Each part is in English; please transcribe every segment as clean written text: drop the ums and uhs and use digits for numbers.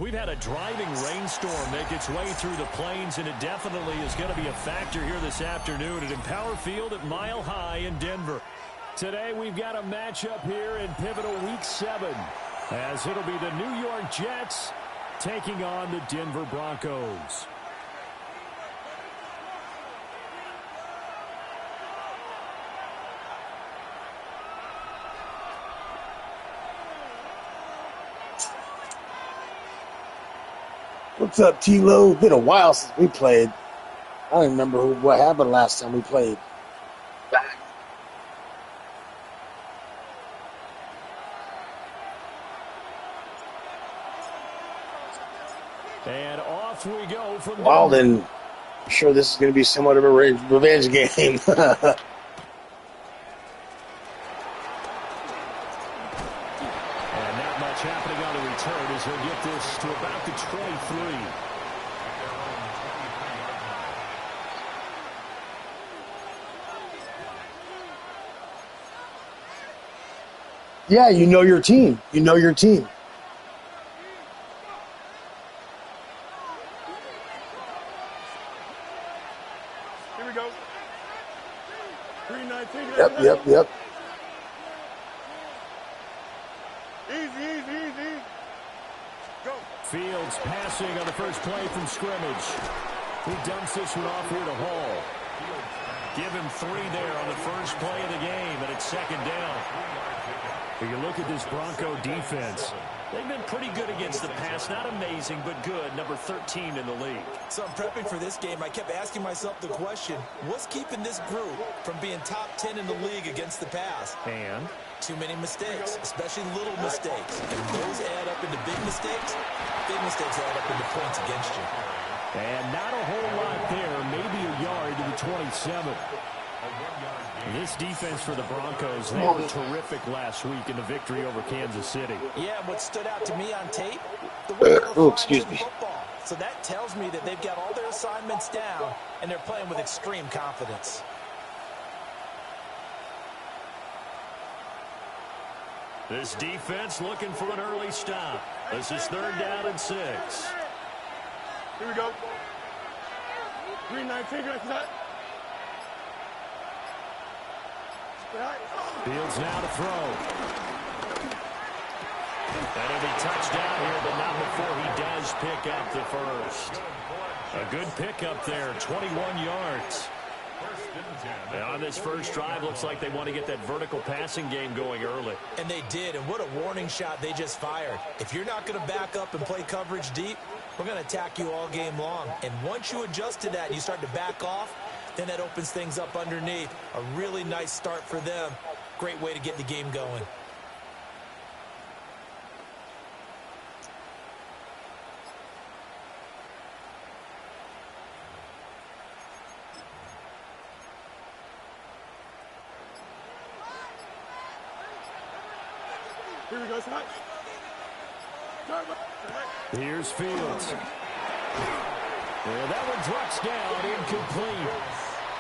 We've had a driving rainstorm make its way through the plains, and it definitely is going to be a factor here this afternoon at Empower Field at Mile High in Denver. Today we've got a matchup here in pivotal Week 7, as it'll be the New York Jets taking on the Denver Broncos. What's up, TeLo? Been a while since we played. I don't remember what happened last time we played. And off we go from well, then, I'm sure this is going to be somewhat of a revenge game. Happening on the return as he'll get this to about the 23. Yeah, you know your team. You know your team. Here we go. 319. Yep. Easy. Go. Fields passing on the first play from scrimmage. He dumps this one off here to Hall. Give him 3 there on the first play of the game, and it's second down. If you look at this Bronco defense, they've been pretty good against the pass. Not amazing, but good. Number 13 in the league. So I'm prepping for this game. I kept asking myself the question, what's keeping this group from being top 10 in the league against the pass? And too many mistakes, especially little mistakes. And those add up into big mistakes. Big mistakes add up into points against you. And not a whole lot there. Maybe a yard to the 27. This defense for the Broncos, they were terrific last week in the victory over Kansas City. Yeah, what stood out to me on tape, the way excuse me. Football. So that tells me that they've got all their assignments down, and they're playing with extreme confidence. This defense looking for an early stop. This is 3rd down and 6. Here we go. 319. Fields now to throw. And it'll be touchdown here, but not before he does pick up the first. A good pickup there, 21 yards. And on this first drive, looks like they want to get that vertical passing game going early. And they did, and what a warning shot they just fired. If you're not going to back up and play coverage deep, we're going to attack you all game long. And once you adjust to that and you start to back off, then that opens things up underneath. A really nice start for them. Great way to get the game going. Here we go, son. Here's Fields. Well, that one drops down, incomplete.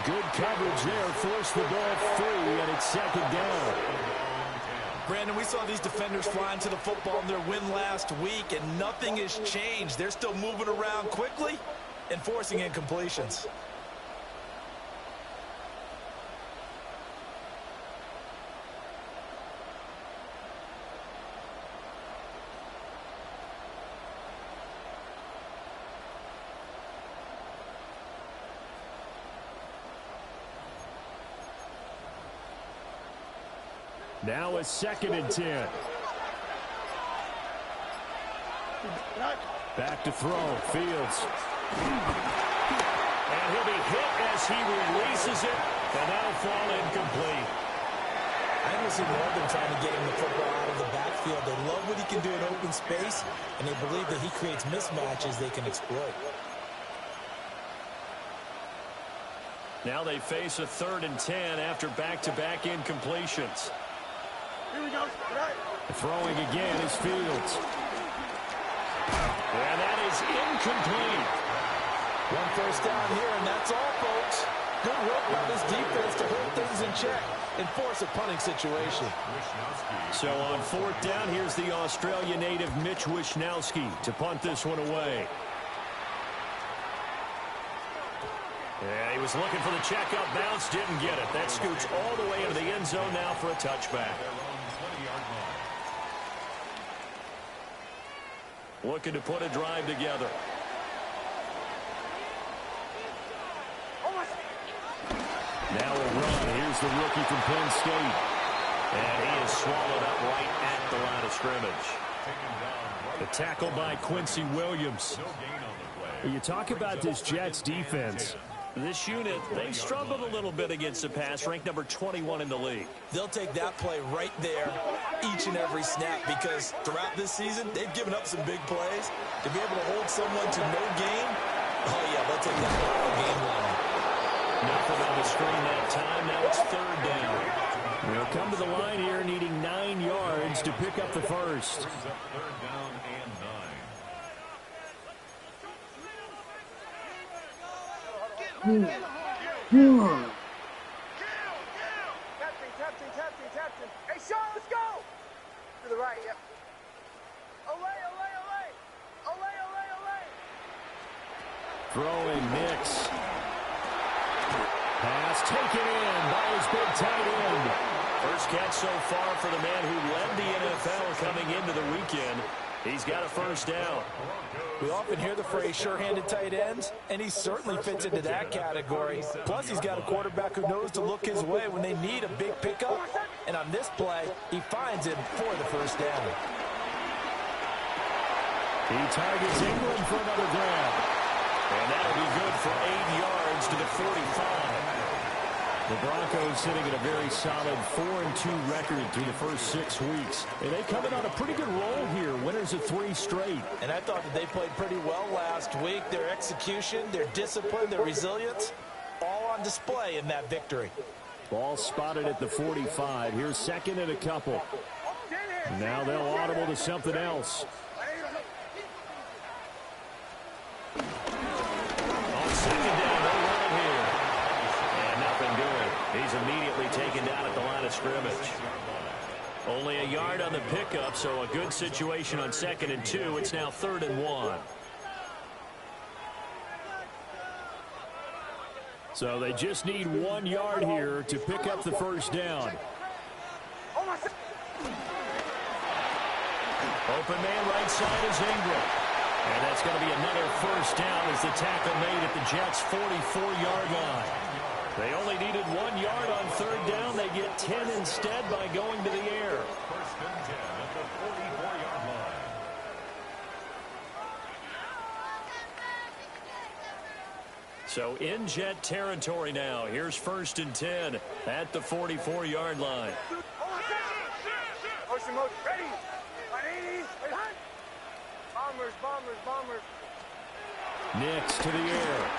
Good coverage there, forced the ball free, and it's second down. Brandon, we saw these defenders flying to the football in their win last week, and nothing has changed. They're still moving around quickly and forcing incompletions. Now a 2nd and 10. Back to throw. Fields. And he'll be hit as he releases it, and that'll fall incomplete. I don't see more than trying to get him the football out of the backfield. They love what he can do in open space, and they believe that he creates mismatches they can exploit. Now they face a 3rd and 10 after back-to-back incompletions. Here we go. Right. Throwing again is Fields. And that is incomplete. 1 first down here, and that's all, folks. Good work by this defense to hold things in check. and force a punting situation. So on 4th down, here's the Australia native Mitch Wishnowsky to punt this one away. Yeah, he was looking for the checkup bounce, didn't get it. That scoots all the way into the end zone now for a touchback. Looking to put a drive together. Now a run. Here's the rookie from Penn State. And he is swallowed up right at the line of scrimmage. The tackle by Quincy Williams. You talk about this Jets defense. This unit, they struggled a little bit against the pass, ranked number 21 in the league. They'll take that play right there each and every snap because throughout this season, they've given up some big plays. To be able to hold someone to no gain, oh, yeah, they'll take that all game long. Nothing on the screen that time. Now it's 3rd down. They'll come to the line here needing 9 yards to pick up the first. Captain. Hey, Sean, let's go. To the right, yep. Olay. Throwing Nix. Pass taken in by his big tight end. First catch so far for the man who led the NFL coming into the weekend. He's got a first down. We often hear the phrase sure-handed tight ends, and he certainly fits into that category. Plus, he's got a quarterback who knows to look his way when they need a big pickup. And on this play, he finds him for the first down. He targets Ingram for another grab. And that'll be good for 8 yards to the 45. The Broncos sitting at a very solid 4-2 record through the first 6 weeks. And they coming on a pretty good roll here. Winners of 3 straight. And I thought that they played pretty well last week. Their execution, their discipline, their resilience, all on display in that victory. Ball spotted at the 45. Here's 2nd and a couple. Now they'll audible to something else. On 2nd down, no run here. And nothing doing. He's immediately taken down at the line of scrimmage. Only a yard on the pickup, so a good situation on 2nd and 2. It's now 3rd and 1. So they just need 1 yard here to pick up the first down. Open man right side is Ingram. And that's going to be another first down as the tackle made at the Jets' 44-yard line. They only needed 1 yard on 3rd down. They get 10 instead by going to the air. First and 10 at the 44-yard line. So in Jet territory now. Here's 1st and 10 at the 44-yard line. Motion, ready. Bombers. Nix to the air.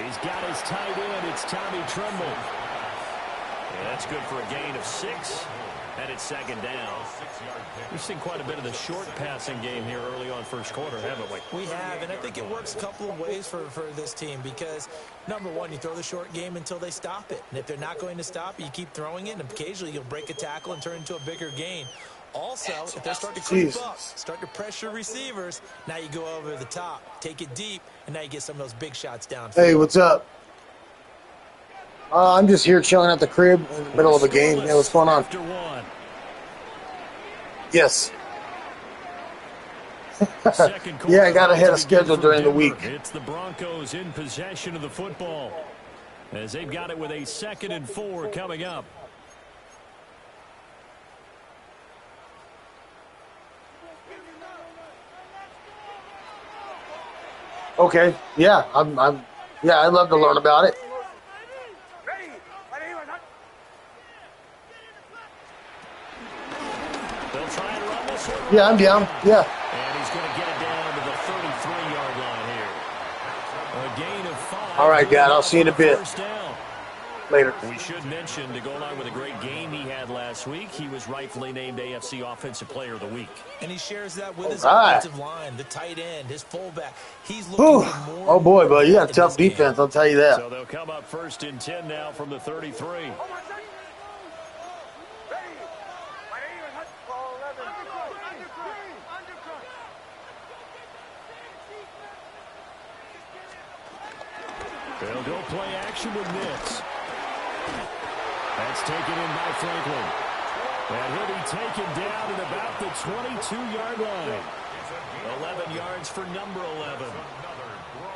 He's got his tight end. It's Tommy Tremble. Yeah, that's good for a gain of 6. And it's 2nd down. We've seen quite a bit of the short passing game here early on first quarter, haven't we? We have, and I think it works a couple of ways for this team because, number one, you throw the short game until they stop it. And if they're not going to stop it, you keep throwing it, and occasionally you'll break a tackle and turn it into a bigger gain. Also, if they start to creep up, start to pressure receivers, now you go over the top, take it deep, and now you get some of those big shots down. Hey, what's up? I'm just here chilling at the crib in the middle of a game. Hey, what's going on? Yes. Yeah, I got ahead of schedule during the week. It's the Broncos in possession of the football as they've got it with a 2nd and 4 coming up. Okay. Yeah, yeah, I'd love to learn about it. They'll try and run this one. Yeah, I'm down. Yeah. And he's going to get it down to the 33-yard line here. A gain of 5. All right, Dad, I'll see you in a bit. First down. Later. We should mention, to go along with a great game he had last week, he was rightfully named AFC Offensive Player of the Week. And he shares that with his right. offensive line, the tight end, his fullback. He's looking for more. Oh, boy, but you got a in tough this defense, game. I'll tell you that. So they'll come up 1st and 10 now from the 33. They'll go play action with Nix. That's taken in by Franklin. And he'll be taken down at about the 22-yard line. 11 yards for number 11.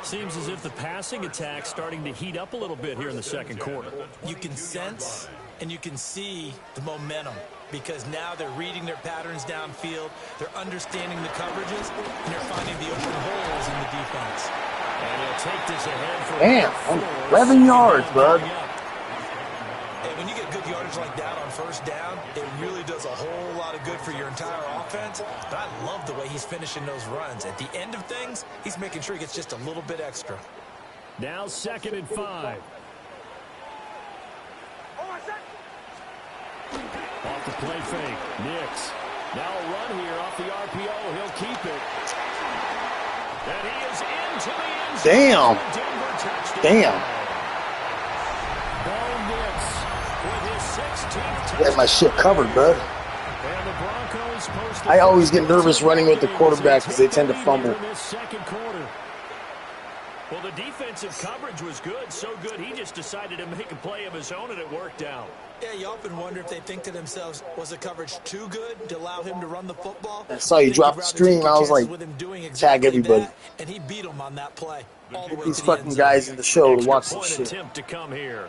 Seems as if the passing attack's starting to heat up a little bit here in the second quarter. You can sense and you can see the momentum because now they're reading their patterns downfield, they're understanding the coverages, and they're finding the open holes in the defense. And he'll take this ahead for Damn, 11 yards, bud. Hey, when you get good yardage like that on first down, it really does a whole lot of good for your entire offense. But I love the way he's finishing those runs. At the end of things, he's making sure he gets just a little bit extra. Now 2nd and 5. Off the play fake. Nix. Now a run here off the RPO. He'll keep it. And he is into the end zone. Damn. Denver touchdown. Damn. Bo Nix with his 16th touchdown. Got my shit covered, bud. And the Broncos post I always get nervous running with the quarterback because they tend to fumble. in this second quarter. Well, the defensive coverage was good, so good he just decided to make a play of his own, and it worked out. Yeah, you often wonder if they think to themselves, was the coverage too good to allow him to run the football? I saw you drop the stream. I was like, tag everybody. And he beat him on that play. All the way These to the fucking end zone. guys in the show to watch Extra this point shit. attempt to come here.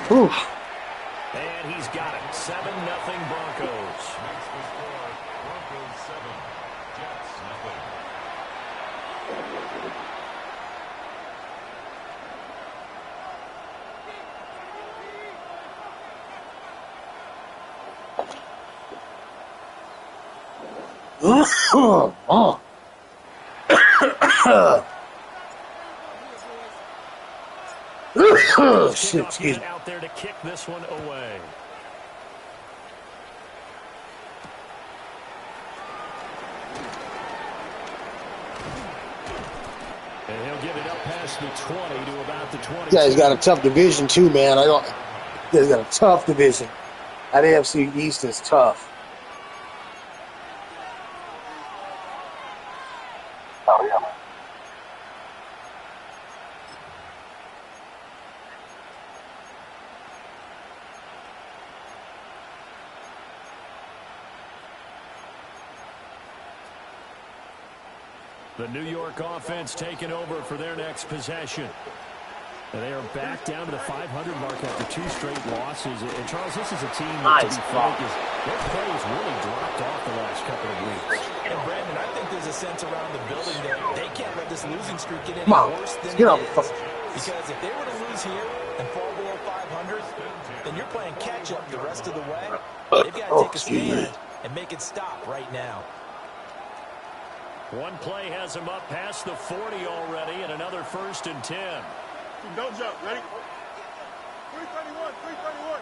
Whew. And he's got it. 7-0 Broncos. Oh. Shit, excuse me. Out there to kick this one away. And he'll get it up past the 20 to about the 20. You guys got a tough division too, man. You guys got a tough division. That AFC East is tough. Oh yeah. The New York offense taking over for their next possession. And they are back down to the 500 mark after 2 straight losses. And Charles, this is a team that, to be frank, their play has really dropped off the last couple of weeks. And Brandon, I think there's a sense around the building that they can't let this losing streak get any Come on, worse than get it off the is. Because if they were to lose here and fall below 500, then you're playing catch up the rest of the way. They've got to take a stand and make it stop right now. One play has him up past the 40 already, and another 1st and 10. Don't jump. Ready? 331. 331.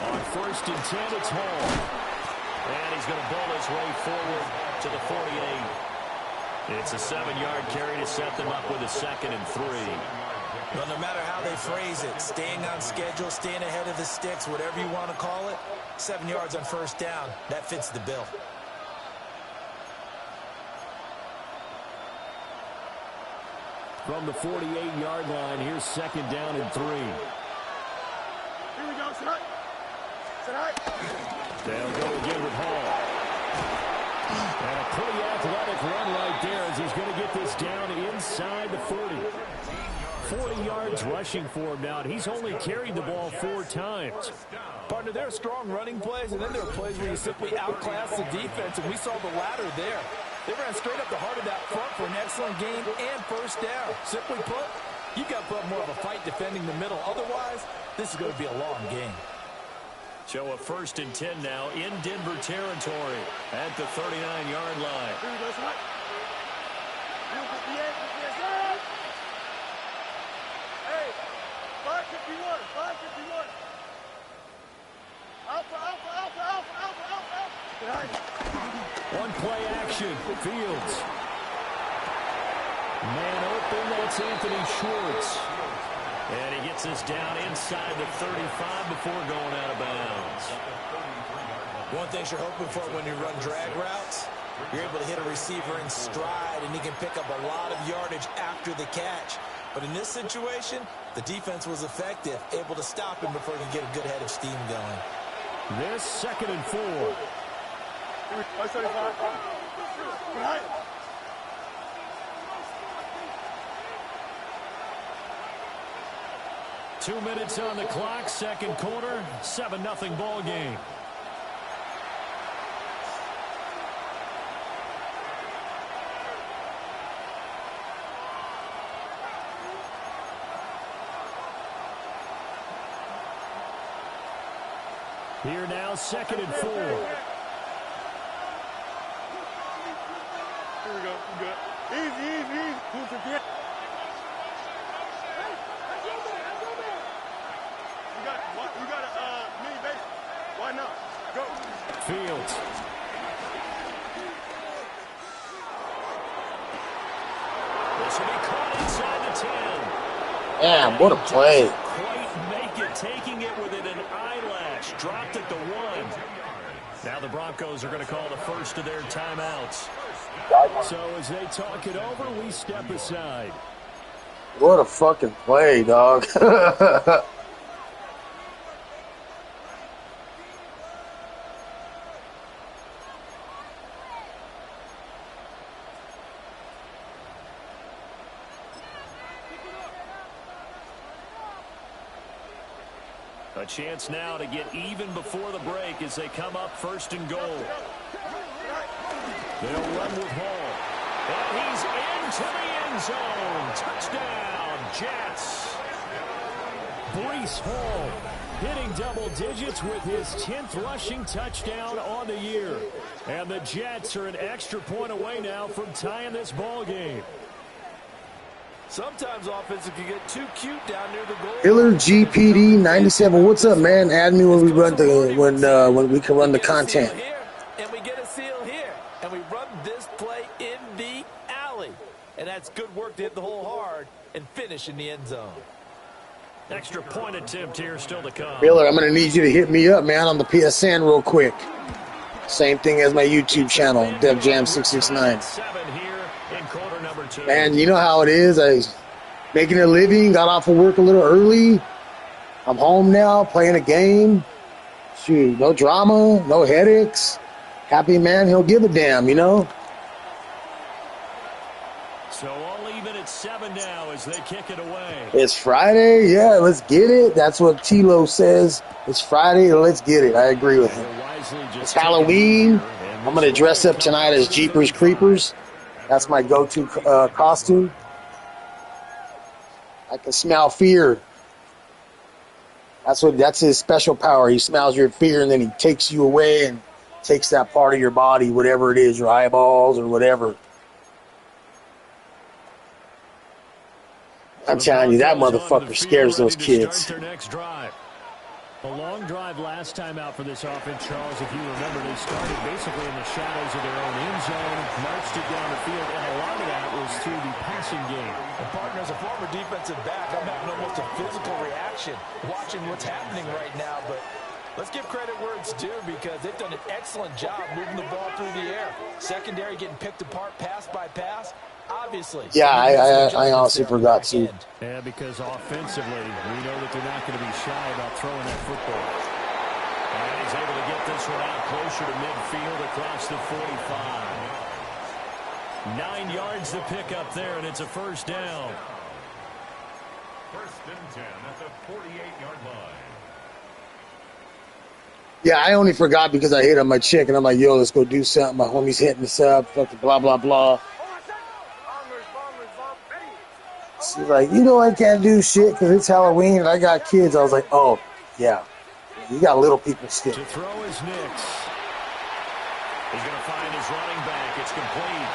On 1st and 10, it's Hall. And he's going to bowl his way forward to the 48. It's a 7-yard carry to set them up with a 2nd and 3. Well, no matter how they phrase it, staying on schedule, staying ahead of the sticks, whatever you want to call it, 7 yards on 1st down, that fits the bill. From the 48-yard line, here's 2nd down and 3. Here we go, Sit high. They'll go again with Hall. And a pretty athletic run right there as he's going to get this down inside the 40. 40 yards rushing for him now, and he's only carried the ball 4 times. Partner, there are strong running plays, and then there are plays where you simply outclass the defense, and we saw the latter there. They ran straight up the heart of that front for an excellent game and 1st down. Simply put, you've got to put more of a fight defending the middle. Otherwise, This is going to be a long game. So a 1st and 10 now in Denver territory at the 39-yard line. Hey, 551, 551. Alpha, alpha, alpha, alpha, alpha, alpha, alpha. One play action. Fields. Man open. That's Anthony Schwartz. And he gets us down inside the 35 before going out of bounds. One thing you're hoping for when you run drag routes, you're able to hit a receiver in stride, and he can pick up a lot of yardage after the catch. But in this situation, the defense was effective, able to stop him before he could get a good head of steam going. This 2nd and 4. 2 minutes on the clock, 2nd quarter, 7-0 ball game. Here now, 2nd and 4. Here we go. We're good. Easy, easy, easy. Who's the get? You got a mini base. Why not? Go. Fields. This will be caught inside the 10. Damn, what a play. Quite make it, taking it within an eyelash. Dropped at the 1. Now the Broncos are going to call the first of their timeouts. So as they talk it over, we step aside. What a fucking play, dog. A chance now to get even before the break as they come up 1st and goal. They'll run with Hall. And he's into the end zone. Touchdown, Jets. Breece Hall hitting double digits with his 10th rushing touchdown on the year. And the Jets are an extra point away now from tying this ball game. Sometimes offenses can get too cute down near the goal. Hiller GPD 97. What's up, man? Add me when we run the when we can run the content. Here, and we get a seal here, and we run this play in the alley, and that's good work to hit the hole hard and finish in the end zone. Extra point attempt here still to come. Hiller, I'm gonna need you to hit me up, man, on the PSN real quick. Same thing as my YouTube channel, Defjam669. 7 here in quarter number 2. Man, you know how it is. I making a living, got off of work a little early. I'm home now, playing a game. Shoot, no drama, no headaches. Happy man, he'll give a damn, you know? So all even at 7 now as they kick it away. It's Friday, yeah, let's get it. That's what TeLo says. It's Friday, let's get it. I agree with him. It's Halloween. I'm going to dress up tonight as Jeepers Creepers. That's my go-to costume. I can smell fear. That's his special power. He smells your fear, and then he takes you away and takes that part of your body, whatever it is, your eyeballs or whatever. I'm telling you, that motherfucker scares those kids. A long drive last time out for this offense, Charles. If you remember, they started basically in the shadows of their own end zone, marched it down the field, and a lot of that was through the passing game. And partner, as a former defensive back, I'm having almost a physical reaction watching what's happening right now. But let's give credit where it's due, because they've done an excellent job moving the ball through the air. Secondary getting picked apart pass by pass. Obviously. Yeah, I honestly forgot to. Yeah, because offensively, we know that they're not going to be shy about throwing that football. And he's able to get this one out closer to midfield across the 45. 9 yards to pick up there, and it's a first down. 1st and 10 at the 48-yard line. Yeah, I only forgot because I hit on my chick, and I'm like, yo, let's go do something. My homie's hitting us up, fucking blah, blah, blah. She's like, you know I can't do shit because it's Halloween and I got kids. I was like, oh, yeah. You got little people still. To throw is Nix. He's going to find his running back. It's complete.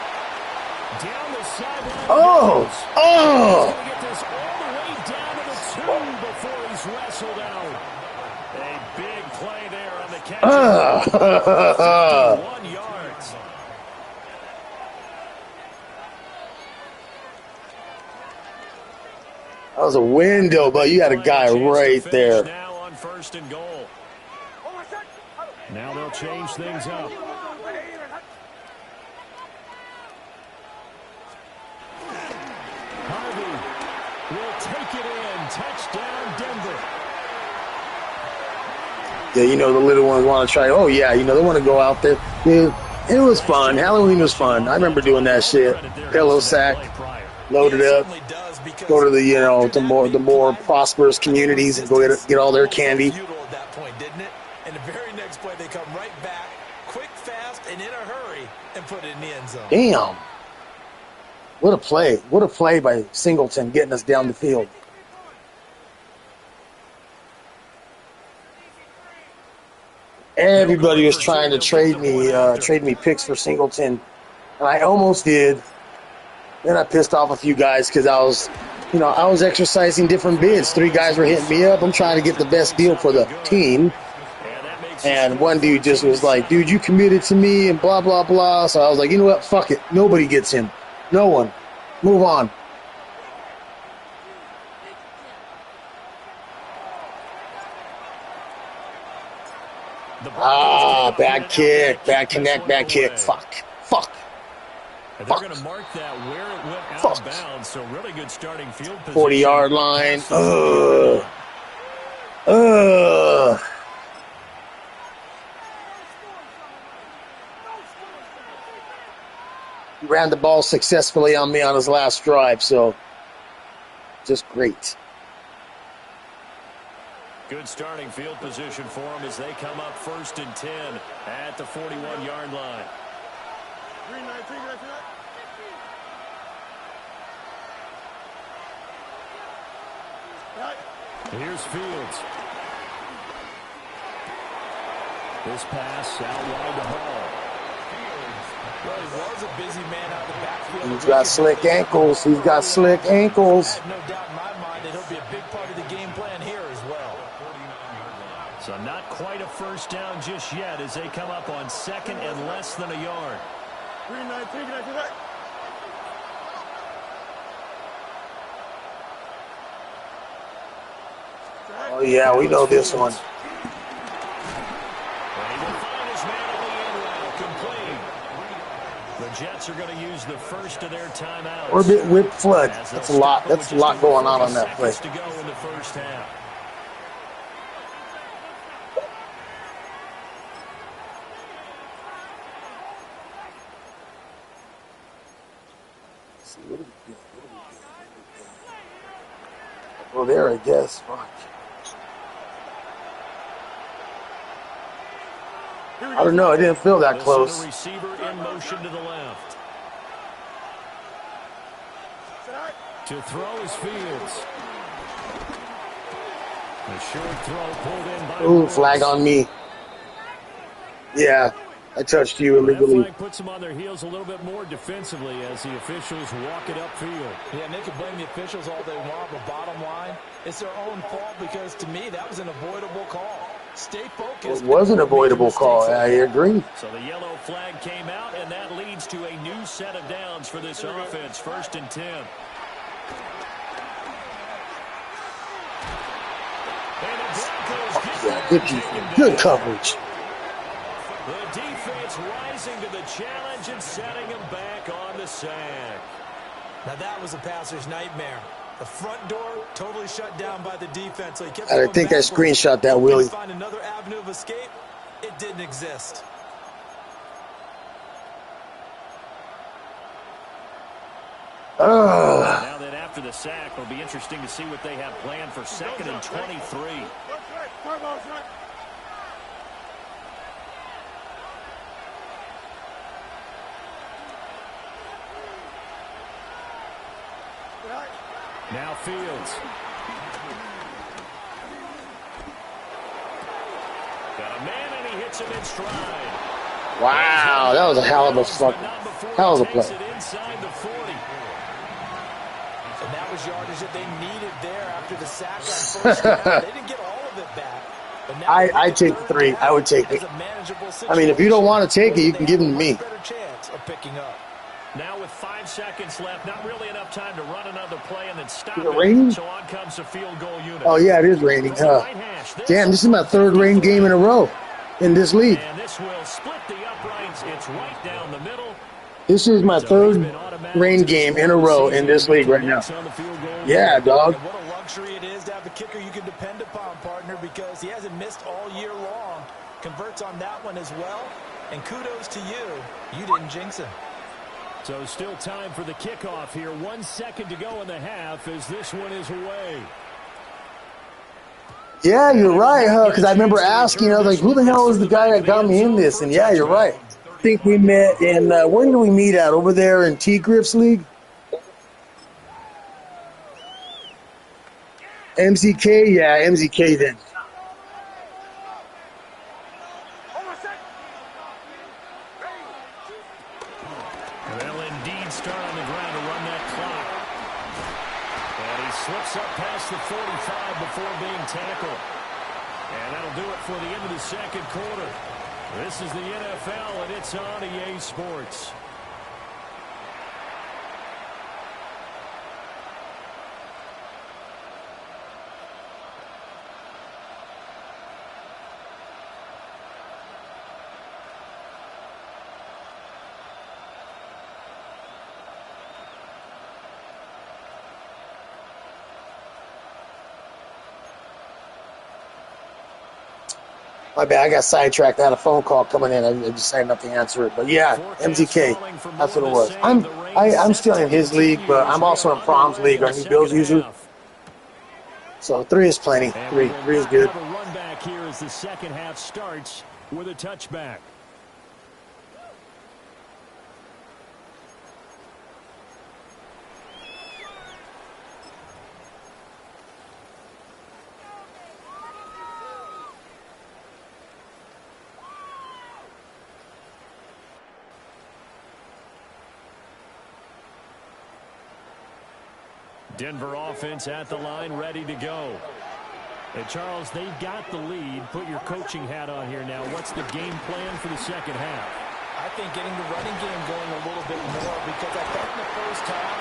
Down the sideline. Oh! Oh! He's going to get this all the way down to the 2 before he's wrestled out. A big play there on the catch. 51 yards. That was a window, but you had a guy right there. Now on 1st and goal. Now they'll change things up. Harvey will take it in. Touchdown, Denver. Yeah, you know, the little ones want to try. Oh, yeah, you know, they want to go out there. Dude, it was fun. Halloween was fun. I remember doing that shit. Pillow sack, load it up, go to the, you know, the more prosperous communities and go get all their candy. At that point, didn't it? And the very next play, they come right back, quick, fast, and in a hurry, and put it in the end zone. Damn. What a play. What a play by Singleton getting us down the field. Everybody was trying to trade me picks for Singleton, and I almost did. Then I pissed off a few guys because I was exercising different bids. 3 guys were hitting me up. I'm trying to get the best deal for the team. And one dude just was like, dude, you committed to me and blah, blah, blah. So I was like, you know what? Fuck it. Nobody gets him. No one. Move on. Bad kick. Bad connect. Bad kick. Fuck. And they're going to mark that where it went out of bounds. So really good starting field position. 40-yard line. He ran the ball successfully on me on his last drive, so just great. Good starting field position for him as they come up 1st and 10 at the 41-yard line. Here's Fields. This pass out wide to Hall. Well, he was a busy man out of the backfield. He's got slick ankles. He's got slick ankles. I have no doubt in my mind that he'll be a big part of the game plan here as well. So not quite a first down just yet as they come up on 2nd and less than a yard. Oh, yeah, we know this one. And he will find his man on the end route, complete. The Jets are going to use the first of their timeouts. Orbit whip flood. That's a lot. That's a lot going on that play. To go in the first half. Well, there, I guess. Fuck. I don't know. I didn't feel that close. The receiver in motion to the left. To throw is Fields. A short throw pulled in by Ooh, flag on me. Yeah, I touched you illegally. That flag puts them on their heels a little bit more defensively as the officials walk it upfield. Yeah, and they can blame the officials all they want, but bottom line, it's their own fault because, to me, that was an avoidable call. Stay focused. It was an avoidable call. I agree. So the yellow flag came out, and that leads to a new set of downs for this offense. 1st and 10. Yeah, good defense. Good coverage. The defense rising to the challenge and setting him back on the sack. Now that was a passer's nightmare. The front door totally shut down by the defense. So he kept I think I screenshot that, Willie. Find another avenue of escape. It didn't exist. Now that after the sack, it'll be interesting to see what they have planned for 2nd and 23. Now Fields. Got a man, and he hits him in stride. Wow, that was a hell of a play. Inside the 40. And that was yardage that they needed there after the sack on first down. They didn't get all of it back. But now I take the 3. I would take it. I mean, if you don't want to take it, you can give them to me. Better chance of picking up. Now with 5 seconds left, not really enough time to run another play and then stop Is it raining? So on comes the field goal unit. Oh, yeah, it is raining. Damn, this is my 3rd rain game in a row in this league. And this will split the uprights. It's right down the middle. This is my 3rd rain game in a row in this league right now. Yeah, dog. And what a luxury it is to have a kicker you can depend upon, partner, because he hasn't missed all year long. Converts on that one as well. And kudos to you. You didn't jinx him. So still time for the kickoff here. 1 second to go in the half as this one is away. Yeah, you're right, huh? Because I remember asking, I was like, who the hell is the guy that got me in this? And yeah, you're right. I think we met in, where did we meet at? Over there in T-Griff's League? MZK? Yeah, MZK then. They'll indeed start on the ground to run that clock. And he slips up past the 45 before being tackled. And that'll do it for the end of the second quarter. This is the NFL, and it's on EA Sports. My bad, I got sidetracked. I had a phone call coming in. I decided not to answer it. But yeah, MZK, that's what it was. I'm still in his league, but I'm also in Prom's league, our new Bills user. So 3 is plenty. 3 is good. A run back here as the second half starts with a touchback. Denver offense at the line, ready to go. And Charles, they've got the lead. Put your coaching hat on here now. What's the game plan for the second half? I think getting the running game going a little bit more, because I thought in the first half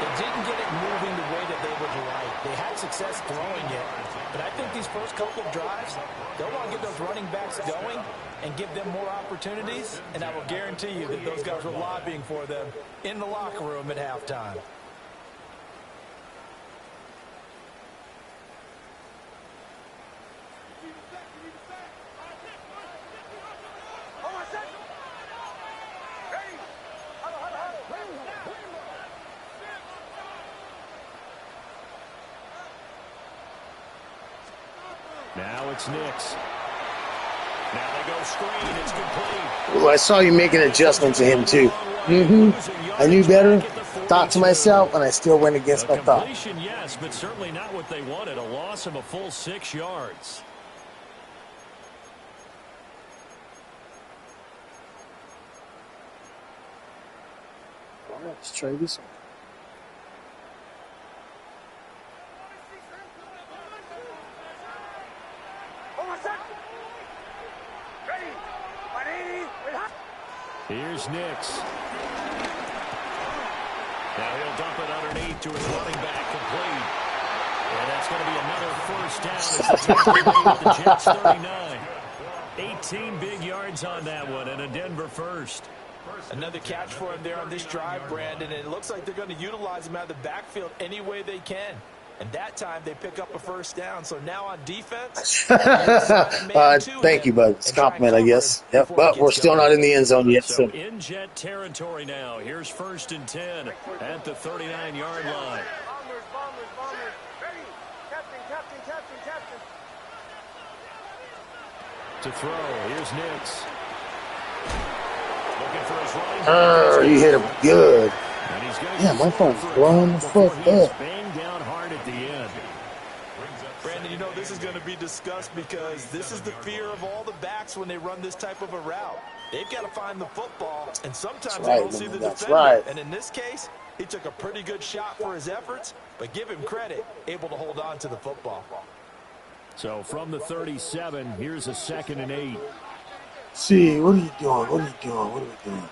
they didn't get it moving the way that they would like. They had success throwing it, but I think these first couple of drives, they'll want to get those running backs going and give them more opportunities, and I will guarantee you that those guys were lobbying for them in the locker room at halftime. Now it's Nix. Now they go screen. It's complete. Ooh, I saw you make an adjustment to him, too. I knew better, thought to myself, and I still went against my thought. Completion, yes, but certainly not what they wanted. A loss of a full 6 yards. All right, let's try this one. Here's Nix. Now he'll dump it underneath to his running back, complete. And that's going to be another first down as the tackle made with the Jets 39. 18 big yards on that one, and a Denver first. Another catch for him there on this drive, Brandon, and it looks like they're going to utilize him out of the backfield any way they can. And that time they pick up a first down. So now on defense. Thank you, bud. It's a compliment, I guess. Yep, but we're still not in the end zone yet. So in Jet territory now. Here's 1st and 10 at the 39-yard line. To throw. Here's Nix. Looking for his running back. You hit him good. Yeah, my phone's blowing the fuck up. yard at the end. Brandon, you know, this is going to be discussed because this is the fear of all the backs when they run this type of a route. They've got to find the football, and sometimes they don't see the defender. Right. And in this case, he took a pretty good shot for his efforts, but give him credit, able to hold on to the football. So from the 37, here's a 2nd and 8. See, what are you doing? What are you doing? What are we doing?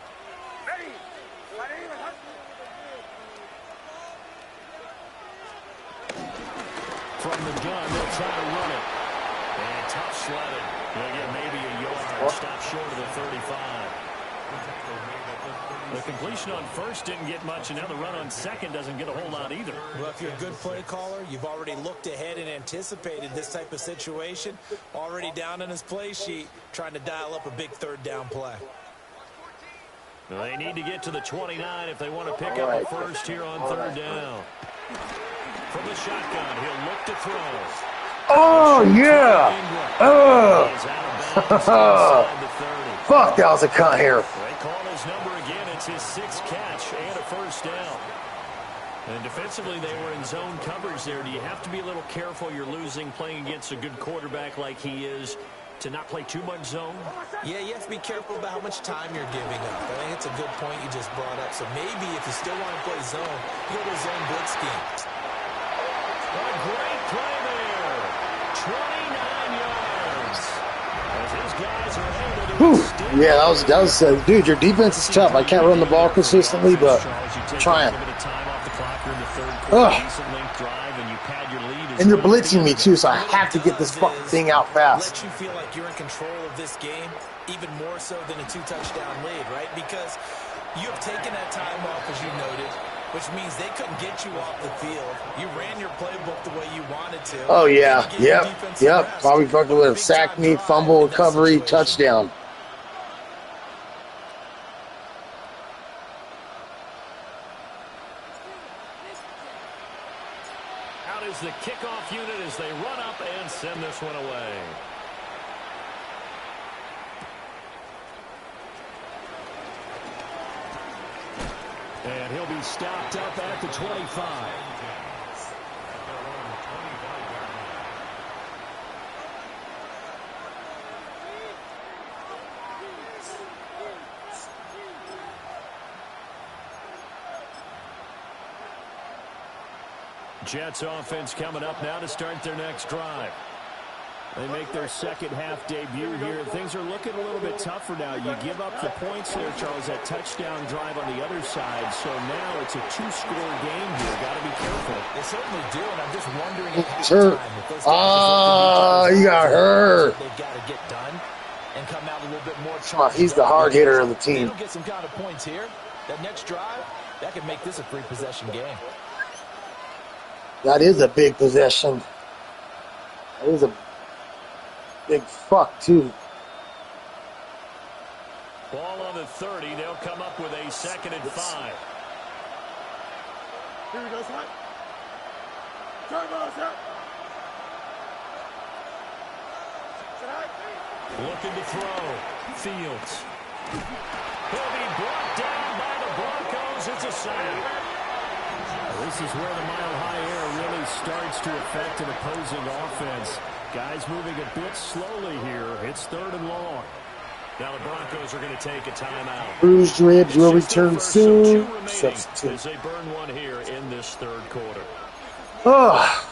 From the gun, they'll try to run it. And tough sledding. They'll get maybe a yard. Stop short of the 35. The completion on first didn't get much, and now the run on second doesn't get a whole lot either. Well, if you're a good play caller, you've already looked ahead and anticipated this type of situation. Already down in his play sheet, trying to dial up a big 3rd down play. They need to get to the 29 if they want to pick up a first here on 3rd down. From the shotgun, he'll look to throw. Oh, yeah. Fuck, that was a cut here. They call his number again. It's his 6th catch and a first down. And defensively, they were in zone coverage there. Do you have to be a little careful you're losing playing against a good quarterback like he is to not play too much zone? Yeah, you have to be careful about how much time you're giving up. I think it's a good point you just brought up. So maybe if you still want to play zone, you go to a zone blitz scheme. A great play there. 29 yards. As his guys are able to yeah, that was dude, your defense is tough. I can't run the ball consistently, but I'm trying. And you're blitzing me too, so I have to get this fucking thing out fast. Let you feel like you're in control of this game, even more so than a 2-touchdown lead, right? Because you have taken that time off, as you noted, which means they couldn't get you off the field. You ran your playbook the way you wanted to. Oh, yeah. Yep. Bobby Buckler would have sacked me, fumble, recovery, touchdown. Out is the kickoff unit as they run up and send this one away. And he'll be stopped up at the 25. Jets offense coming up now to start their next drive. They make their second half debut here. Things are looking a little bit tougher now. You give up the points there, Charles, that touchdown drive on the other side. So now it's a 2-score game here. Got to be careful. They certainly do, and I'm just wondering He's hurt. He got hurt. They've got to get done and come out a little bit more. He's the hard hitter of the team. They'll get some kind of points here. That next drive, that could make this a 3-possession game. That is a big possession. That is a big fuck, too. Ball on the 30. They'll come up with a 2nd and 5. Here we go, son. Turbo, sir. Looking to throw. Fields. He'll be brought down by the Broncos. It's a sack. This is where the mile-high air really starts to affect an opposing offense. Guys moving a bit slowly here. It's 3rd and long. Now the Broncos are going to take a timeout. Bruised ribs will return soon. Substitute. As they burn one here in this 3rd quarter. Oh.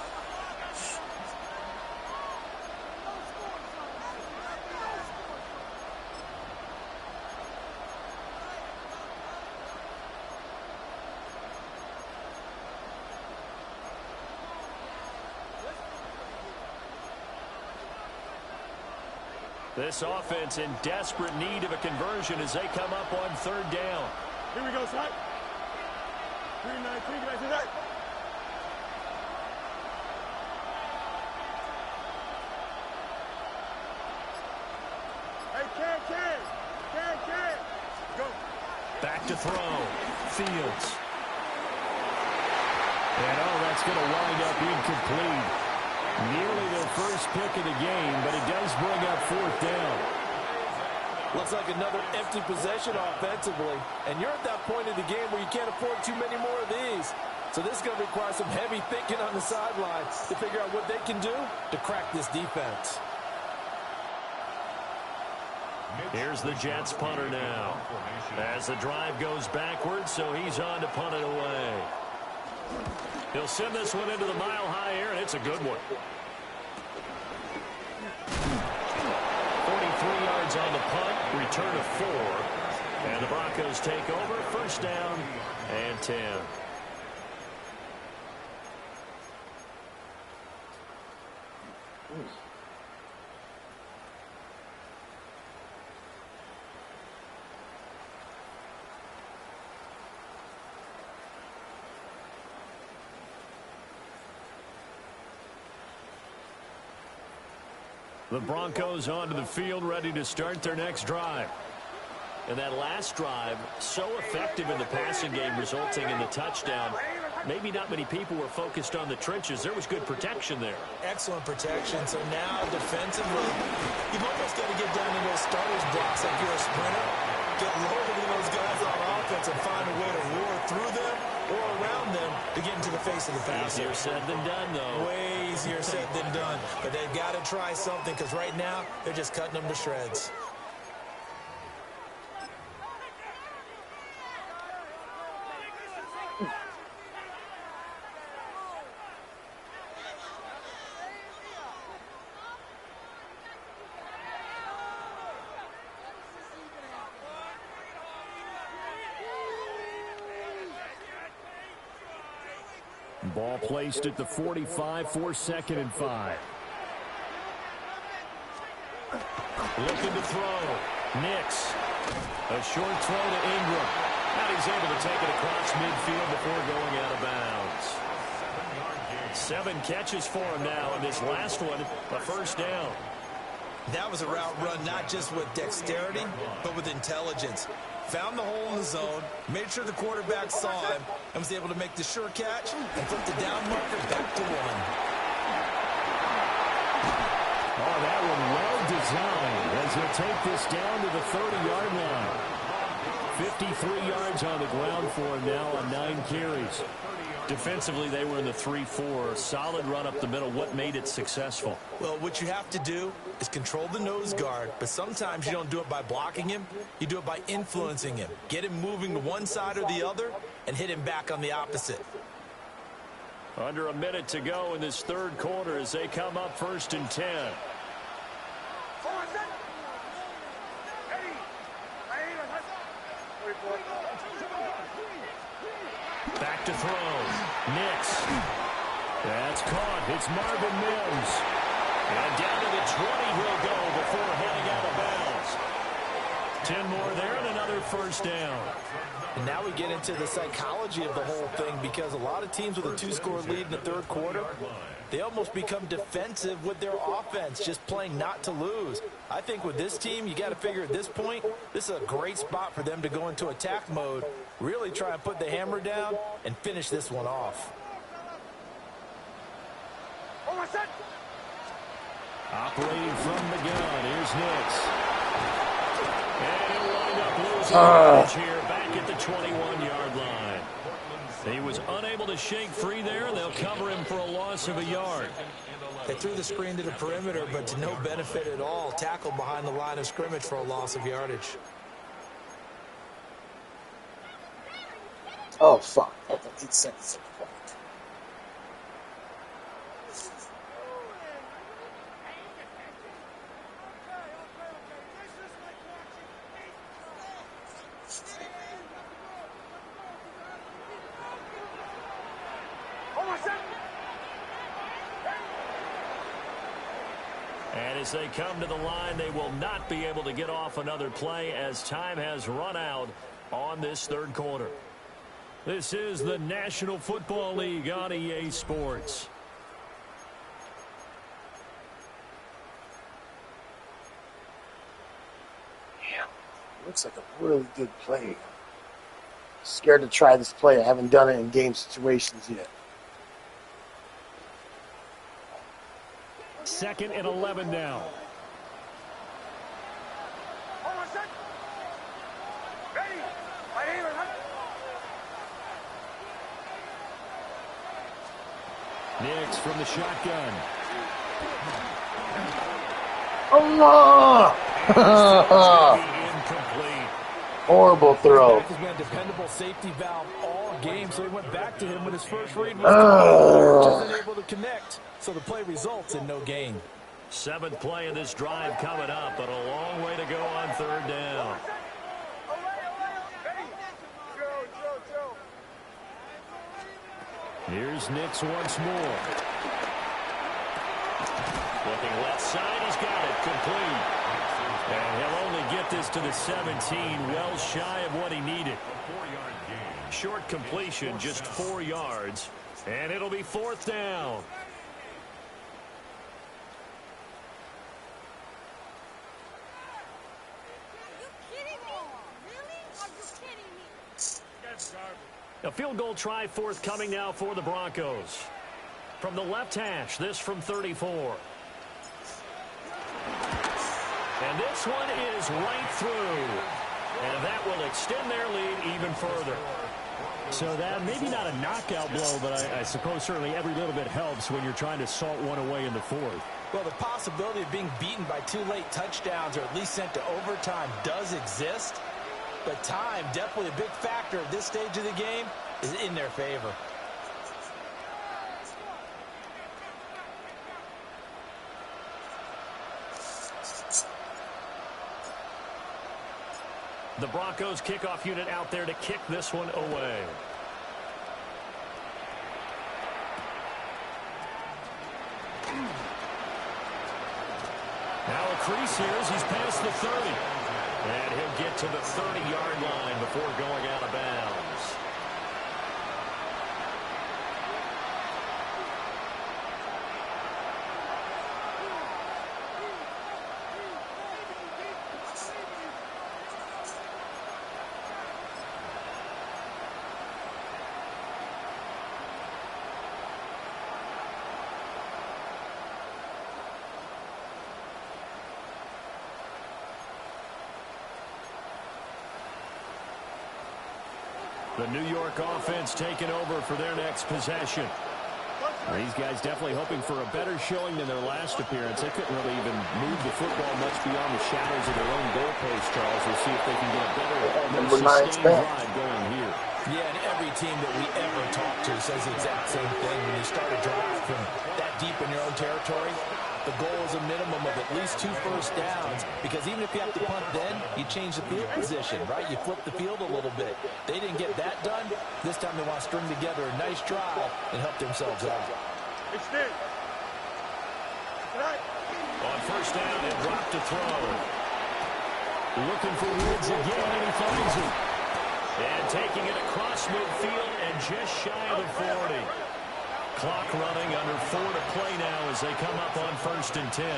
This offense in desperate need of a conversion as they come up on 3rd down. Here we go, son. 3-9-3, get back to that. Hey, Can. Go. Back to throw. Fields. And that's going to wind up incomplete. Nearly their first pick of the game, but it does bring up 4th down. Looks like another empty possession offensively. And you're at that point in the game where you can't afford too many more of these. So this is going to require some heavy thinking on the sideline to figure out what they can do to crack this defense. Here's the Jets punter now. As the drive goes backwards, so he's on to punt it away. He'll send this one into the mile-high air, and it's a good one. 43 yards on the punt, return of 4. And the Broncos take over, first down and 10. The Broncos onto the field, ready to start their next drive. And that last drive, so effective in the passing game, resulting in the touchdown. Maybe not many people were focused on the trenches. There was good protection there. Excellent protection. So now, defensively, you've almost got to get down to those starters blocks like you're a sprinter. Get lower to those guys on offense and find a way to roar through them or around them to get into the face of the passer. Easier said than done, though. Way easier said than done. But they've got to try something because right now, they're just cutting them to shreds. Ball placed at the 45 for 2nd and 5. Looking to throw. Nix. A short throw to Ingram. And he's able to take it across midfield before going out of bounds. 7 catches for him now, and this last one, a first down. That was a route run not just with dexterity, but with intelligence. Found the hole in the zone, made sure the quarterback saw him, and was able to make the sure catch and flip the down marker back to 1. Oh, that one well designed as he'll take this down to the 30-yard line. 53 yards on the ground for him now on 9 carries. Defensively, they were in the 3-4. Solid run up the middle. What made it successful? Well, what you have to do is control the nose guard, but sometimes you don't do it by blocking him. You do it by influencing him. Get him moving to one side or the other and hit him back on the opposite. Under a minute to go in this third quarter as they come up 1st and 10. Back to throw. Nix. That's caught. It's Marvin Mims. And down to the 20 he'll go before heading out of bounds. 10 more there and another first down. And now we get into the psychology of the whole thing because a lot of teams with a 2-score lead in the third quarter, they almost become defensive with their offense, just playing not to lose. I think with this team, you got to figure at this point, this is a great spot for them to go into attack mode, really try and put the hammer down and finish this one off. Operating from the gun, here's Nix. And he'll wind up losing coverage here back at the 21-yard line. He was unable to shake free there. They'll cover him for a loss of a yard. They threw the screen to the perimeter, but to no benefit at all. Tackled behind the line of scrimmage for a loss of yardage. Oh, fuck. Okay, 8 seconds. And as they come to the line, they will not be able to get off another play as time has run out on this third quarter. This is the National Football League on EA Sports. Damn, looks like a really good play. Scared to try this play. I haven't done it in game situations yet. 2nd and 11 now. Nix from the shotgun. Allah! Incomplete. Horrible throw. He's been a dependable safety valve all game, so he went back to him when his first read was wasn't able to connect. So the play results in no gain. 7th play of this drive coming up, but a long way to go on 3rd down. Here's Nix once more. Looking left side, he's got it, complete. And he'll only get this to the 17, well shy of what he needed. Short completion, just 4 yards, and it'll be 4th down. A field goal try forthcoming now for the Broncos. From the left hash, this from 34. And this one is right through. And that will extend their lead even further. So that maybe not a knockout blow, but I suppose certainly every little bit helps when you're trying to salt one away in the 4th. Well, the possibility of being beaten by 2 late touchdowns or at least sent to overtime does exist. But time, definitely a big factor at this stage of the game, is in their favor. The Broncos kickoff unit out there to kick this one away. Now a crease here as he's past the 30. And he'll get to the 30-yard line before going out of bounds. The New York offense taking over for their next possession. These guys definitely hoping for a better showing than their last appearance. They couldn't really even move the football much beyond the shadows of their own goalpost, Charles. We'll see if they can get a better, more sustained drive going here. Yeah, and every team that we ever talk to says the exact same thing. When you start a drive from that deep in your own territory, the goal is a minimum of at least 2 first downs, because even if you have to punt then, you change the field position, right? You flip the field a little bit. They didn't get that done. This time they want to string together a nice drive and help themselves out. On first down and drop to throw. Looking for Woods again, and he finds him. And taking it across midfield and just shy of the 40. Clock running, under 4 to play now as they come up on 1st and 10. 1st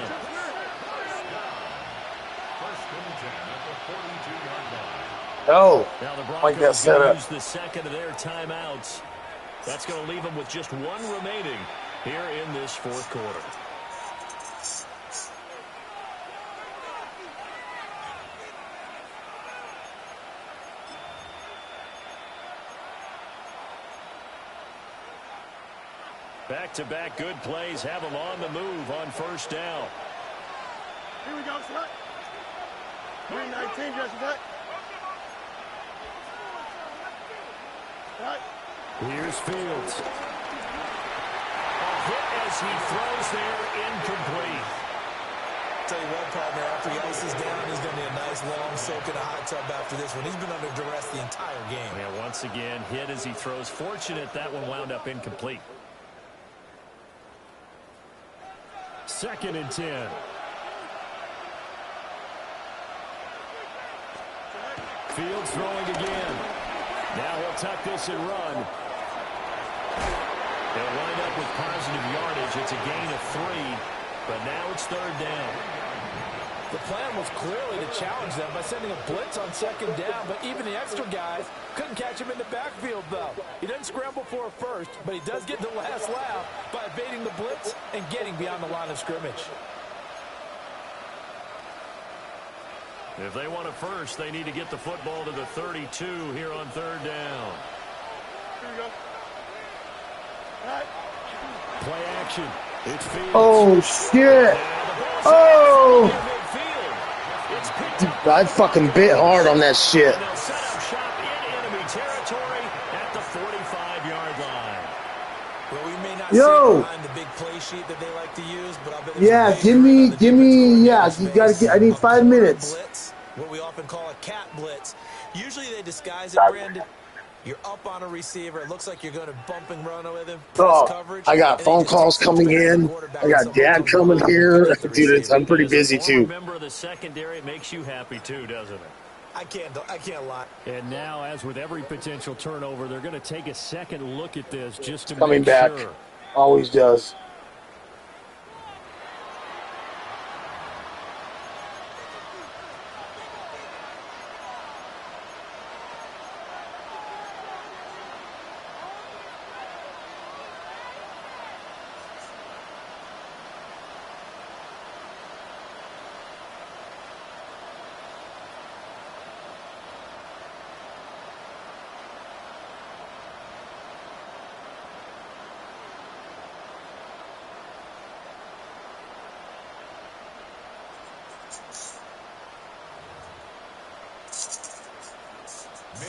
and 10 at the 42-yard line. No. Now the Like that Broncos setup. going to use the second of their timeouts. That's going to leave them with just 1 remaining here in this 4th quarter. Back-to-back good plays have them on the move on 1st down. Here we go, Scott. 319, Jesse, Scott. Right. Here's Fields. A hit as he throws there, incomplete. Tell you what, partner, after he ices down, he's going to need a nice long soak in a hot tub after this one. He's been under duress the entire game. Yeah, once again, hit as he throws. Fortunate that one wound up incomplete. 2nd and 10. Fields throwing again. Now he'll tuck this and run. They'll wind up with positive yardage. It's a gain of 3, but now it's 3rd down. The plan was clearly to challenge them by sending a blitz on 2nd down, but even the extra guys couldn't catch him in the backfield, though. He doesn't scramble for a first, but he does get the last laugh by evading the blitz and getting beyond the line of scrimmage. If they want a first, they need to get the football to the 32 here on 3rd down. Here we go. All right. Play action. It's Fields. Oh, shit. Oh. I fucking bit hard on that shit. And they'll set up shop in enemy territory at the 45-yard line. Well, we may not see it behind the big play sheet that they like to use, but I'll bet yeah, give me, yeah, you gotta get, I need 5 minutes. Blitz, what we often call a cat blitz. Usually they disguise it, Brandon. You're up on a receiver. It looks like you're going to bump and run with him. Coverage, I got phone calls coming in. I got dad coming here. Dude, I'm pretty busy too. Member of the secondary makes you happy too, doesn't it? I can't lie. And now, as with every potential turnover, they're going to take a second look at this just to coming make back. Sure. Always does.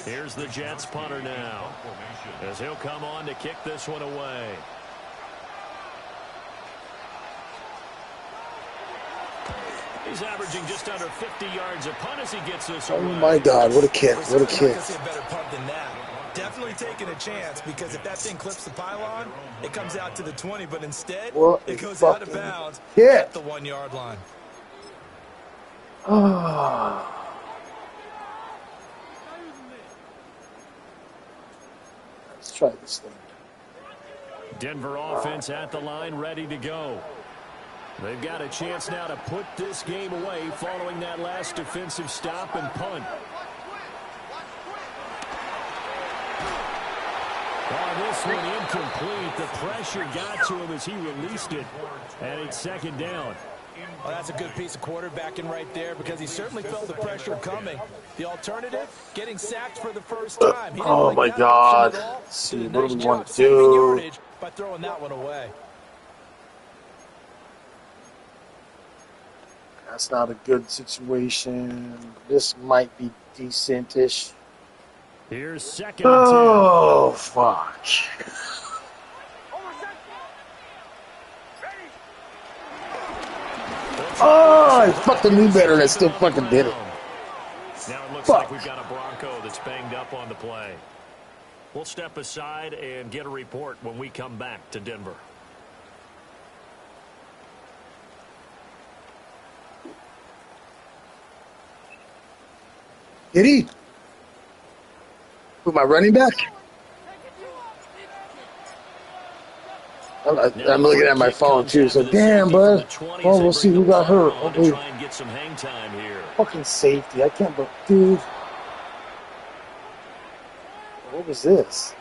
Here's the Jets punter now, as he'll come on to kick this one away. He's averaging just under 50 yards a punt as he gets this away. Oh my God, what a kick, what a kick. I see a better punt than that. Definitely taking a chance, because if that thing clips the pylon, it comes out to the 20, but instead, it goes out of bounds at the 1 yard line. Oh. Let's try this thing. Denver offense at the line, ready to go. They've got a chance now to put this game away following that last defensive stop and punt. Oh, this one incomplete. The pressure got to him as he released it, and it's second down. Oh, that's a good piece of quarterbacking right there, because he certainly felt the pressure coming. The alternative, getting sacked for the first time. He didn't Oh my God. Let's see, what do we want to do? By throwing that one away. That's not a good situation. This might be decent-ish. Here's second and 10. Oh, fuck. Oh, I fucking knew better and I still fucking did it. Now it looks like we've got a Bronco that's banged up on the play. We'll step aside and get a report when we come back to Denver. Did he? Who, my running back? I'm looking at my phone too, so damn, bud. Oh, we'll see who got hurt. Okay. Fucking safety. I can't believe, dude. What was this?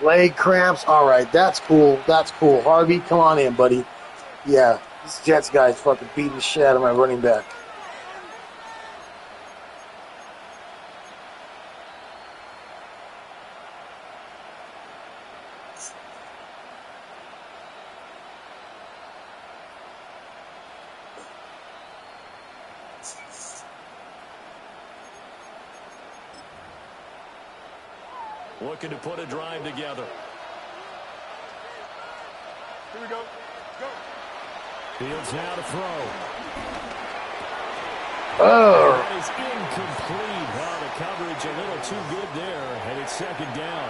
Leg cramps. All right, that's cool. That's cool. Harvey, come on in, buddy. Yeah, this Jets guy's fucking beating the shit out of my running back. Looking to put a drive together. Here we go. Go. Fields now to throw. Oh. That is incomplete. Well, the coverage a little too good there, and it's second down.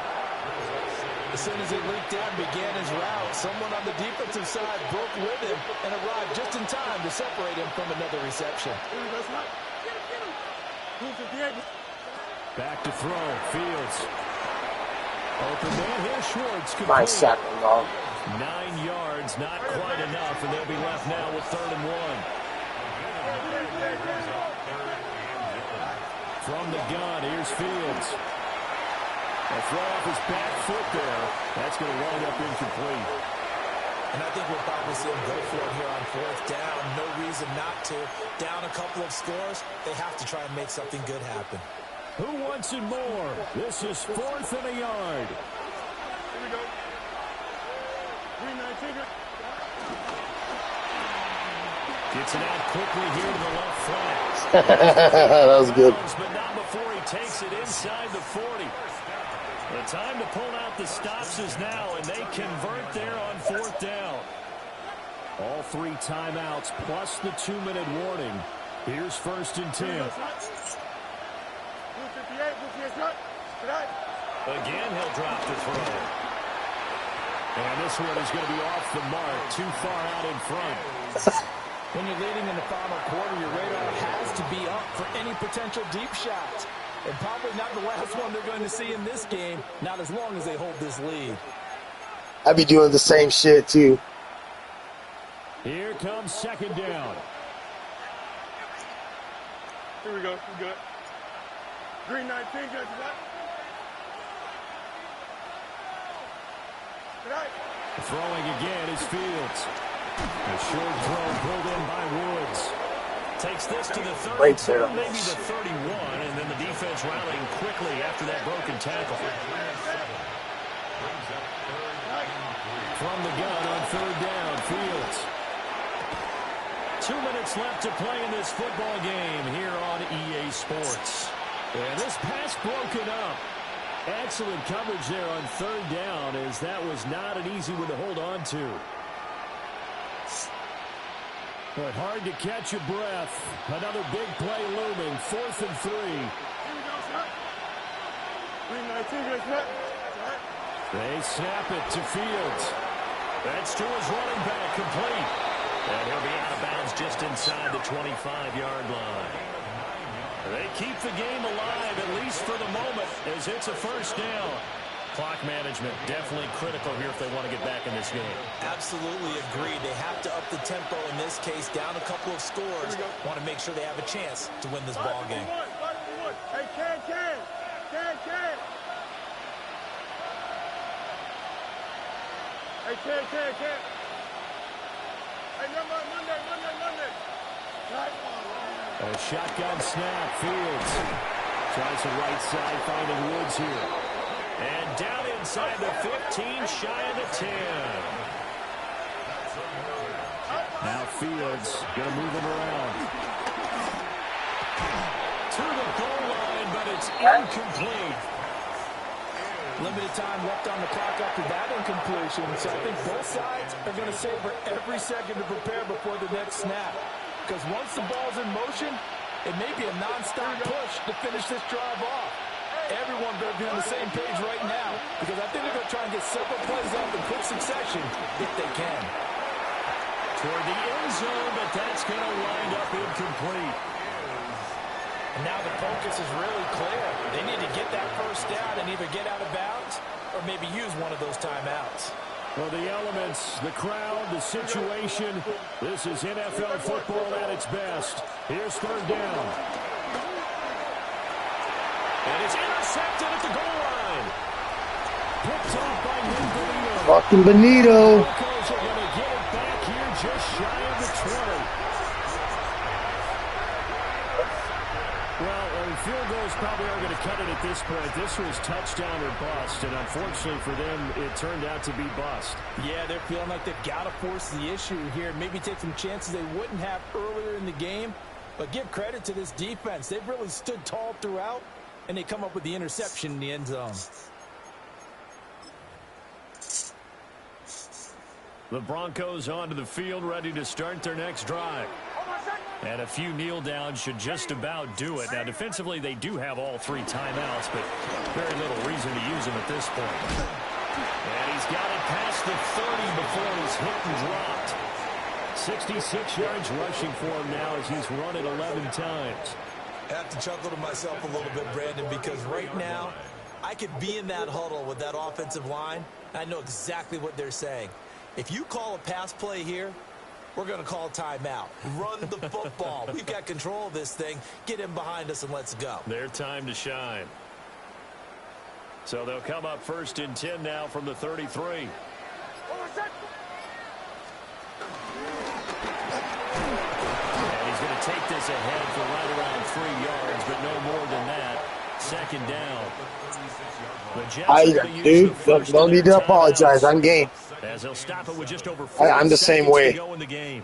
As soon as he leaked out and began his route, someone on the defensive side broke with him and arrived just in time to separate him from another reception. Back to throw. Fields. Open man. Here's Schwartz. My second dog. 9 yards, not quite enough, and they'll be left now with 3rd and 1. From the gun, here's Fields. A throw off his back foot there. That's going to wind up incomplete. And I think we'll probably see him go for it here on 4th down. No reason not to. Down a couple of scores, they have to try and make something good happen. Who wants it more? This is 4th and a yard. Here we go. Gets it out quickly here to the left flank. That was good. But not before he takes it inside the 40. The time to pull out the stops is now, and they convert there on 4th down. All 3 timeouts plus the 2-minute warning. Here's 1st and 10. Again, he'll drop the throw. And this one is going to be off the mark, too far out in front. When you're leading in the final quarter, your radar has to be up for any potential deep shots. And probably not the last one they're going to see in this game, not as long as they hold this lead. I'd be doing the same shit, too. Here comes 2nd down. Here we go. We good. Green 19, guys. Throwing again is Fields. A short throw pulled in by Woods. Takes this to the 32, maybe the 31, and then the defense rallying quickly after that broken tackle. From the gun on 3rd down, Fields. 2 minutes left to play in this football game here on EA Sports. And this pass broken up. Excellent coverage there on 3rd down, as that was not an easy one to hold on to. But hard to catch your breath. Another big play looming. 4th and 3. They snap it to Fields. That's to his running back, complete. And he'll be out of bounds just inside the 25-yard line. They keep the game alive, at least for the moment, as it's a 1st down. Clock management definitely critical here if they want to get back in this game. Absolutely agreed. They have to up the tempo in this case, down a couple of scores. Want to make sure they have a chance to win this ball game. Hey, Ken. Hey, Ken. Hey, Monday. A shotgun snap, Fields. Tries the right side, finding Woods here. And down inside the 15, shy of the 10. Now Fields going to move him around. To the goal line, but it's incomplete. Limited time left on the clock after that incompletion, so I think both sides are going to savor every second to prepare before the next snap. Because once the ball's in motion, it may be a non-stop push to finish this drive off. Everyone better be on the same page right now, because I think they're going to try and get several plays up in quick succession if they can. Toward the end zone, but that's going to wind up incomplete. And now the focus is really clear. They need to get that 1st down and either get out of bounds or maybe use one of those timeouts. Well, the elements, the crowd, the situation, this is NFL football at its best. Here's 3rd down. And it's intercepted at the goal line. Picked off by Benito. Fucking Benito. Broncos are going to get it back here just shy of the 20. Well, field goals probably are going to cut it at this point. This was touchdown or bust, and unfortunately for them, it turned out to be bust. Yeah, they're feeling like they've got to force the issue here. Maybe take some chances they wouldn't have earlier in the game. But give credit to this defense. They've really stood tall throughout, and they come up with the interception in the end zone. The Broncos onto the field, ready to start their next drive. And a few kneel downs should just about do it. Now, defensively, they do have all 3 timeouts, but very little reason to use them at this point. And he's got it past the 30 before he's hit and dropped. 66 yards rushing for him now as he's run it 11 times. I have to chuckle to myself a little bit, Brandon, because right now I could be in that huddle with that offensive line. I know exactly what they're saying. If you call a pass play here, we're going to call timeout. Run the football. We've got control of this thing. Get him behind us and let's go. Their time to shine. So they'll come up 1st and 10 now from the 33. And he's going to take this ahead for right around 3 yards, but no more than that. Second down. The Jets are gonna use the Dude, first don't of need their to apologize. timeouts, I'm game. as they'll stop it with just over 4 I'm the same seconds way. to go in the game.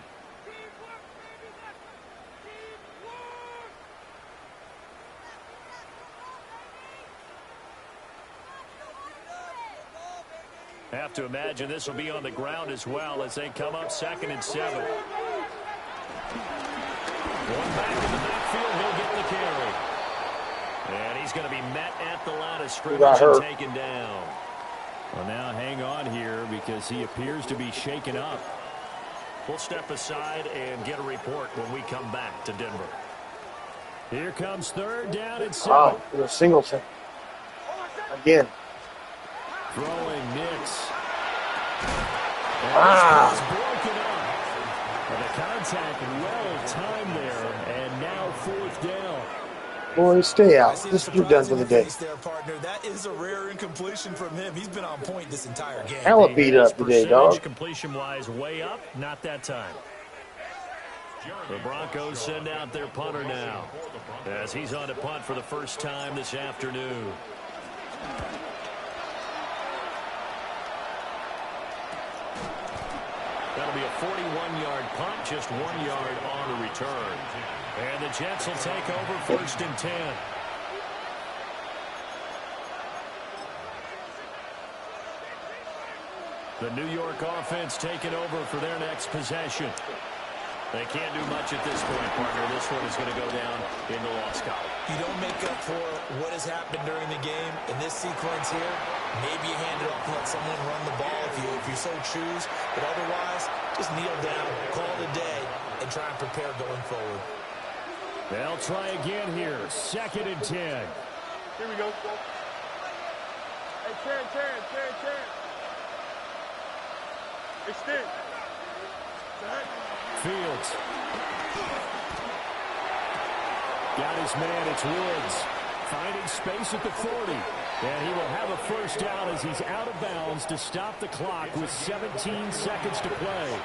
Have to imagine this will be on the ground as well as they come up 2nd and 7. One back in the backfield, he'll get the carry. And he's going to be met at the line of scrimmage and taken down. Well, now hang on here because he appears to be shaken up. We'll step aside and get a report when we come back to Denver. Here comes 3rd down and 7. Oh, it was Singleton. Again. Throwing Nix. Ah. Broken up. And the contact well timed there. And now 4th down. Boy, stay out. This you're done for the day. There, partner. That is a rare incompletion from him. He's been on point this entire game. Hella beat up today, dog. Completion-wise, way up. Not that time. The Broncos send out their punter now as he's on to punt for the first time this afternoon. That'll be a 41-yard punt, just 1 yard on the return. And the Jets will take over 1st and 10. The New York offense taking over for their next possession. They can't do much at this point, partner. This one is going to go down in the loss column. You don't make up for what has happened during the game in this sequence here. Maybe you hand it off and let someone run the ball if you so choose. But otherwise, just kneel down, call it a day, and try and prepare going forward. They'll try again here. 2nd and 10. Here we go. Hey, Terran. Extend. Fields. Got his man. It's Woods. Finding space at the 40. And he will have a first down as he's out of bounds to stop the clock with 17 seconds to play.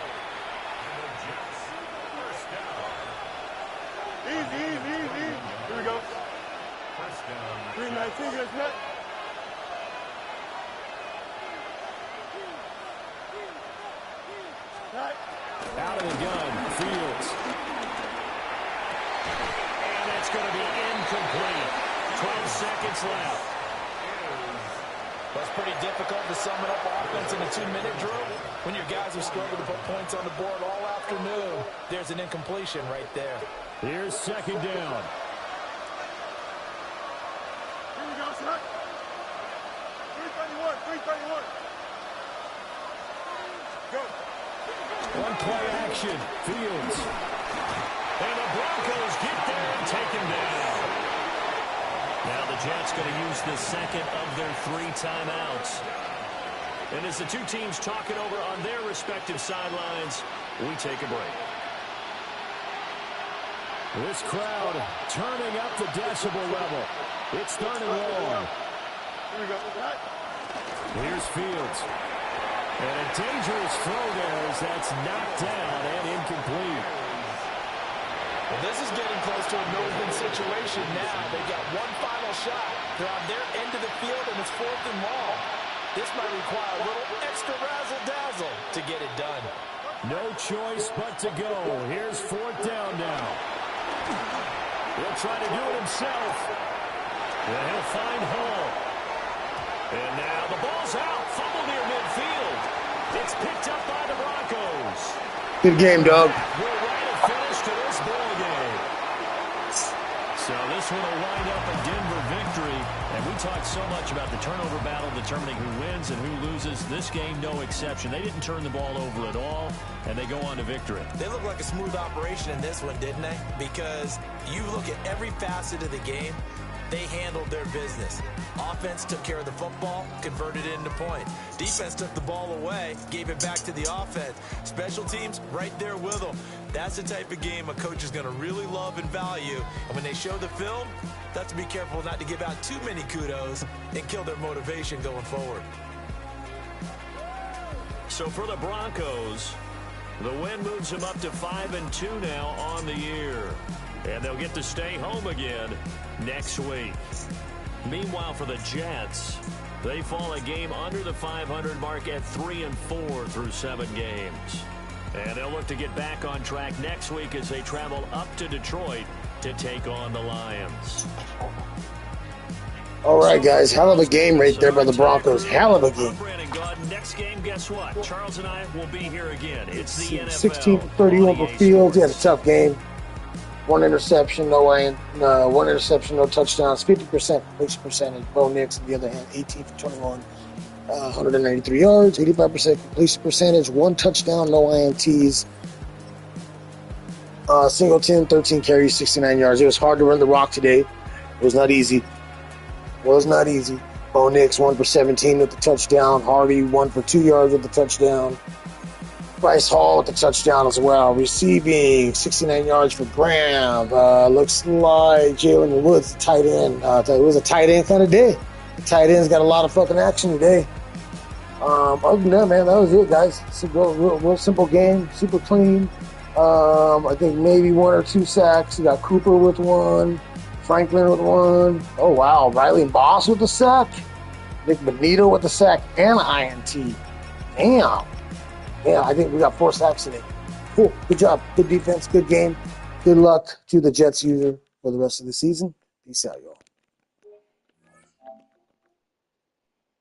Easy. Here we go. 319, that's net. Out of the gun, Fields. And it's going to be incomplete. 12 seconds left. That's pretty difficult to sum it up offense in a 2-minute drill. When your guys have struggled to put points on the board all afternoon, there's an incompletion right there. Here's 2nd down. Here we go, son. 331. Go. One play action. Fields. And the Broncos get there and take him down. Now the Jets going to use the 2nd of their 3 timeouts. And as the two teams talk it over on their respective sidelines, we take a break. This crowd turning up the decibel level. It's 3rd and long. Here we go. Here's Fields. And a dangerous throw there as that's knocked down and incomplete. Well, this is getting close to a no-win situation now. They've got one final shot. They're on their end of the field, and it's 4th and long. This might require a little extra razzle-dazzle to get it done. No choice but to go. Here's 4th down now. He'll try to do it himself. And he'll find Hall. And now the ball's out. Fumble near midfield. It's picked up by the Broncos. Good game, dog. We're right at finish to this ball game. So this one will wind up a Denver victory. And we talked so much about the turnover battle determining who wins and who loses. This game, no exception. They didn't turn the ball over at all, and they go on to victory. They look like a smooth operation in this one, didn't they? Because you look at every facet of the game, they handled their business. Offense took care of the football, converted it into point. Defense took the ball away, gave it back to the offense. Special teams, right there with them. That's the type of game a coach is going to really love and value. And when they show the film, they have to be careful not to give out too many kudos and kill their motivation going forward. So for the Broncos, the win moves them up to 5-2 now on the year. And they'll get to stay home again next week. Meanwhile, for the Jets, they fall a game under the 500 mark at 3-4 through 7 games. And they'll look to get back on track next week as they travel up to Detroit to take on the Lions. All right, guys. Hell of a game right there by the Broncos. Hell of a game. Next game, guess what? Charles and I will be here again. It's the NFL. 16-31 for Fields. He had a tough game. One interception, no touchdowns. 50% completion percentage. Bo Nix, on the other hand, 18 for 21. 193 yards, 85% completion percentage, 1 touchdown, no INTs. Singleton, 13 carries, 69 yards. It was hard to run the rock today. It was not easy. Bo Nix, 1 for 17 with the touchdown. Hardy, 1 for 2 yards with the touchdown. Bryce Hall with the touchdown as well. Receiving, 69 yards for Graham. Looks like Jalen Woods, the tight end. It was a tight end kind of day. The tight end's got a lot of fucking action today. Other than that, man, that was it, guys. It's a real simple game, super clean. I think maybe 1 or 2 sacks. You got Cooper with 1, Franklin with 1. Oh, wow. Riley Boss with the sack. Nick Benito with the sack and an INT. Damn. Yeah, I think we got 4 sacks today. Cool. Good job. Good defense. Good game. Good luck to the Jets user for the rest of the season. Peace out, y'all.